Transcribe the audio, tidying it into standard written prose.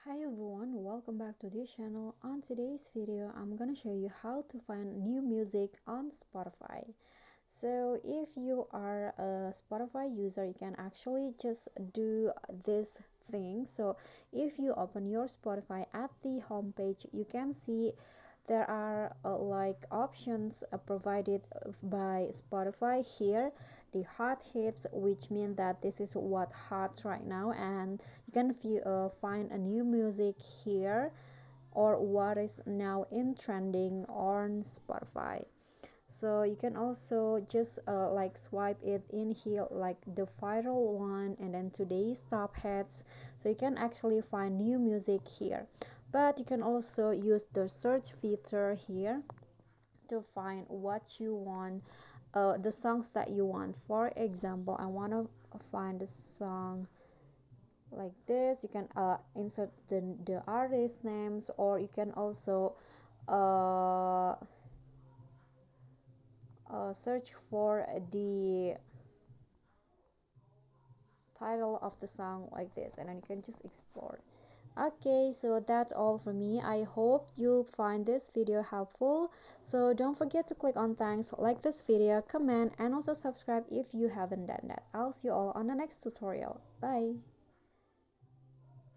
Hi everyone, welcome back to this channel. On today's video, I'm gonna show you how to find new music on Spotify. So if you are a Spotify user, you can actually just do this thing. So if you open your Spotify at the homepage, you can see there are like options provided by Spotify here, the hot hits, which mean that this is what hot right now, and you can find a new music here or what is now in trending on Spotify. So you can also just like swipe it in here, like the viral one and then today's top hits, so you can actually find new music here. But you can also use the search feature here to find what you want, the songs that you want. For example, I want to find a song like this. You can insert the artist names, or you can also uh, search for the title of the song like this, and then you can just explore. Okay, so that's all for me. I hope you find this video helpful. So don't forget to click on thanks, like this video, comment, and also subscribe if you haven't done that. I'll see you all on the next tutorial. Bye.